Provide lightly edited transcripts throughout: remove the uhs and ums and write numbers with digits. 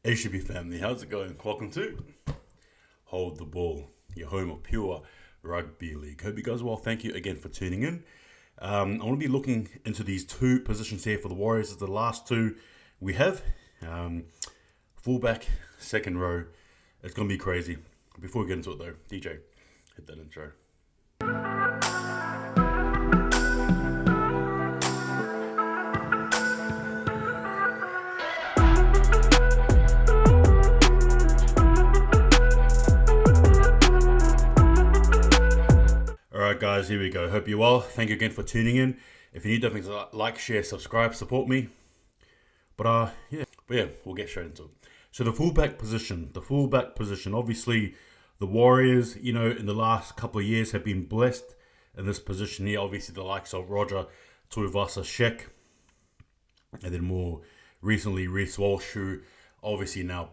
HB family, how's it going? Welcome to Hold the Ball, your home of pure rugby league. Hope you guys are well. Thank you again for tuning in. I want to be looking into these two positions here for the Warriors. It's the last two we have. Fullback, second row. It's going to be crazy. Before we get into it though, DJ, hit that intro. Alright guys, here we go. Hope you're well. Thank you again for tuning in. If you need anything to like, share, subscribe, support me. But we'll get straight into it. So the fullback position, obviously the Warriors, in the last couple of years have been blessed in this position here. Obviously the likes of Roger Tuivasa-Sheck, and then more recently Reece Walsh, who obviously now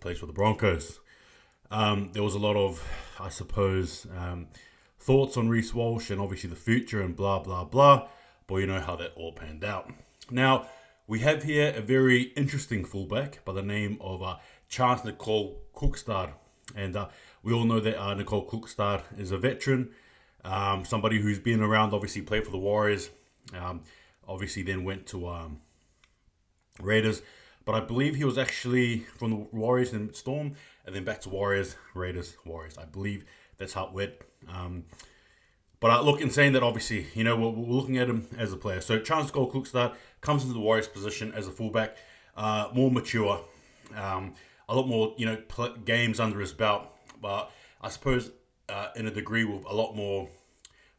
plays for the Broncos. There was a lot of, I suppose, thoughts on Reece Walsh and obviously the future and blah, blah, blah. But you know how that all panned out. Now, we have here a very interesting fullback by the name of Chance Nicole Cookstad. And we all know that Nicole Cookstad is a veteran, somebody who's been around, obviously played for the Warriors, obviously then went to Raiders. But I believe he was actually from the Warriors and Storm, and then back to Warriors, Raiders, Warriors. I believe that's how it went. But look, in saying that, obviously, we're looking at him as a player. So Chance Nicole Cookstad comes into the Warriors position as a fullback, more mature, a lot more, games under his belt. But I suppose in a degree with a lot more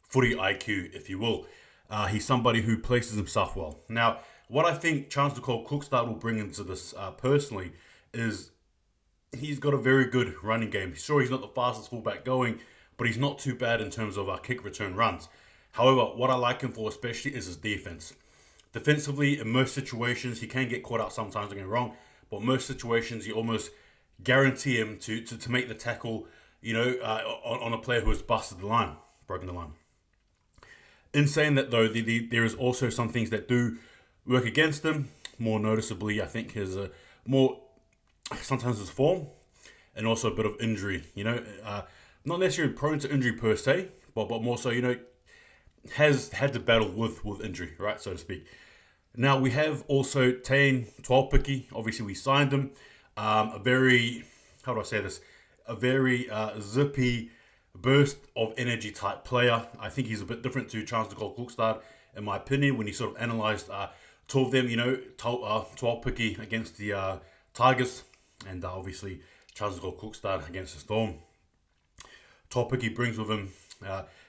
footy IQ, if you will. He's somebody who places himself well. Now, what I think Chance Nicole Cookstad will bring into this personally is he's got a very good running game. Sure, he's not the fastest fullback going, but he's not too bad in terms of kick return runs. However, what I like him for especially is his defense. Defensively, in most situations, he can get caught out sometimes, don't get me wrong, but most situations, you almost guarantee him to make the tackle, on a player who has busted the line, broken the line. In saying that, though, there is also some things that do work against him. More noticeably, I think his sometimes his form, and also a bit of injury. Not necessarily prone to injury per se, but more so, has had to battle with injury, right, so to speak. Now, we have also Tane 12 Picky. Obviously, we signed him. A very zippy burst of energy type player. I think he's a bit different to Chance Nicole Cookstad, in my opinion, when he sort of analysed two of them, 12 Picky against the Tigers, and obviously Chance Nicole Cookstad against the Storm. Topic he brings with him,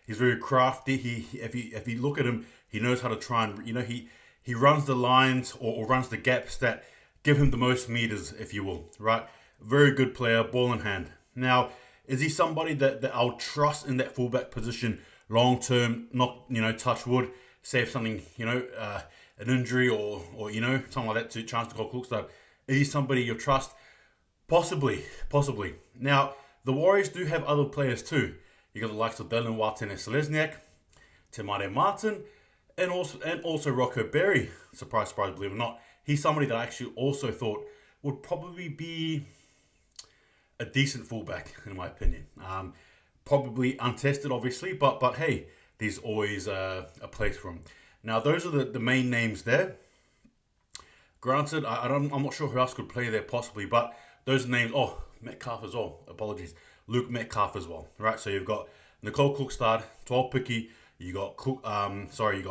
he's very crafty. If you look at him, he knows how to try and he runs the lines or runs the gaps that give him the most meters, if you will, right? Very good player, ball in hand. Now, is he somebody that I'll trust in that fullback position long term? Not touch wood, say if something an injury or something like that to Chance to call Cookstad. Is he somebody you trust? Possibly. Now, the Warriors do have other players too. You got the likes of Dylan Watene-Selesniak, Temare Martin, and also Rocco Berry. Surprise, believe it or not. He's somebody that I actually also thought would probably be a decent fullback, in my opinion. Probably untested, obviously, but hey, there's always a place for him. Now, those are the main names there. Granted, I'm not sure who else could play there possibly, but those names. Oh, Metcalf as well. Apologies. Luke Metcalf as well. Right. So you've got Nicole Cookstad, 12 Picky. You got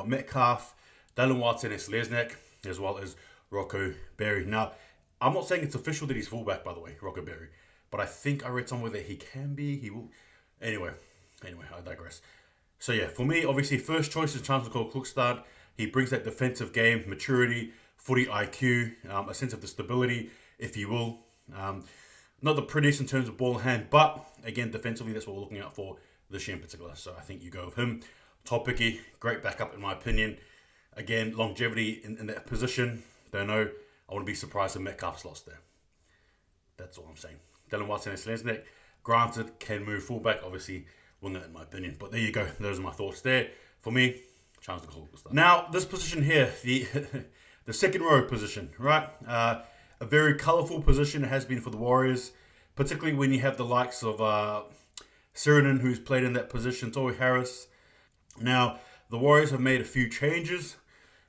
Metcalf, Dylan Watene-Selesniak, as well as Rocco Berry. Now, I'm not saying it's official that he's fullback, by the way, Rocco Berry, but I think I read somewhere that he can be. He will. Anyway, I digress. So yeah, for me, obviously, first choice is Chance Nicole Cookstad. He brings that defensive game, maturity, footy IQ, a sense of the stability, if you will. Not the prettiest in terms of ball in hand, but again, defensively, that's what we're looking out for this year in particular. So I think you go with him. Top Picky, great backup in my opinion. Again, longevity in that position. Don't know. I wouldn't be surprised if Metcalf's lost there. That's all I'm saying. Dylan Watene-Selesniak, granted, can move fullback. Obviously, won that in my opinion. But there you go. Those are my thoughts there. For me, Chance to call. Now, this position here, the second row position, right? a very colourful position it has been for the Warriors, particularly when you have the likes of Sirenen, who's played in that position, Tory Harris. Now, the Warriors have made a few changes,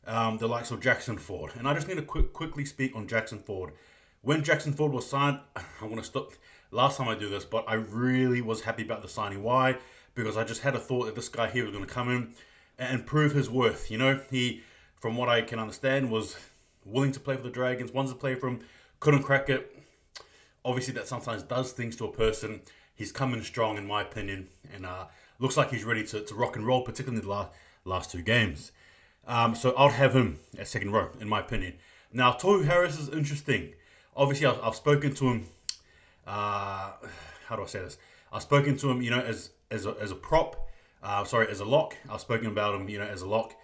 the likes of Jackson Ford. And I just need to quickly speak on Jackson Ford. When Jackson Ford was signed, I want to stop. Last time I do this, but I really was happy about the signing. Why? Because I just had a thought that this guy here was going to come in and prove his worth. You know, he, from what I can understand, was willing to play for the Dragons, wanted to play for him, couldn't crack it. Obviously, that sometimes does things to a person. He's coming strong, in my opinion, and looks like he's ready to rock and roll, particularly in the last 2 games. So I'll have him at second row, in my opinion. Now, Tohu Harris is interesting. Obviously, I've spoken to him. How do I say this? I've spoken to him, you know, as a prop. As a lock. I've spoken about him, you know, as a lock.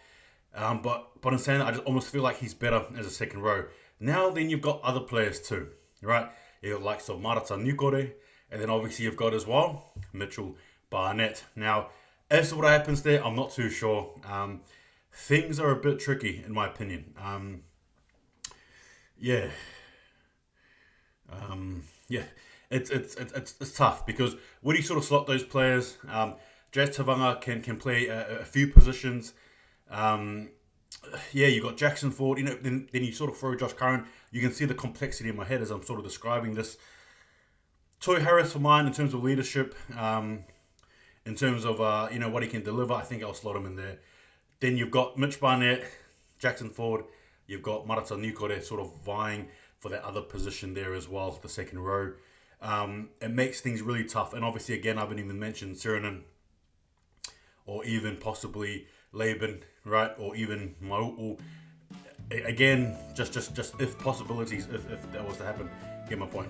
But in saying that, I just almost feel like he's better as a second row. Now, then you've got other players too, right? You've got likes of Marata Nukore, and then obviously you've got as well Mitchell Barnett. Now, as to what happens there, I'm not too sure. Things are a bit tricky, in my opinion. Yeah. It's tough because when you sort of slot those players, Jazz Tavanga can play a few positions. You got Jackson Ford. You know, then you sort of throw Josh Curran. You can see the complexity in my head as I'm sort of describing this. Toy Harris for mine in terms of leadership, in terms of what he can deliver. I think I'll slot him in there. Then you've got Mitch Barnett, Jackson Ford. You've got Marata Nukore sort of vying for that other position there as well, the second row. It makes things really tough. And obviously, again, I haven't even mentioned Sirenen or even possibly Laban, right? Or even Mau'u. Again, just if possibilities, if that was to happen. Get my point.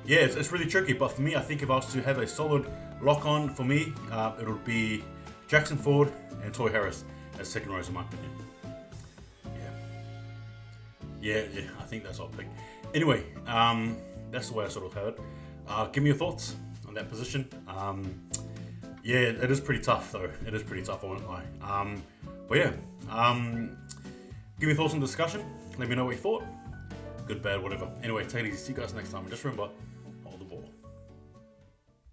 It's really tricky. But for me, I think if I was to have a solid lock-on, for me, it would be Jackson Ford and Toy Harris as second rows, in my opinion. Yeah, I think that's what I'll pick. Anyway, that's the way I sort of have it. Give me your thoughts on that position. It is pretty tough, though. It is pretty tough, I won't lie. Give me your thoughts on the discussion. Let me know what you thought. Good, bad, whatever. Anyway, take it easy. See you guys next time. Just remember,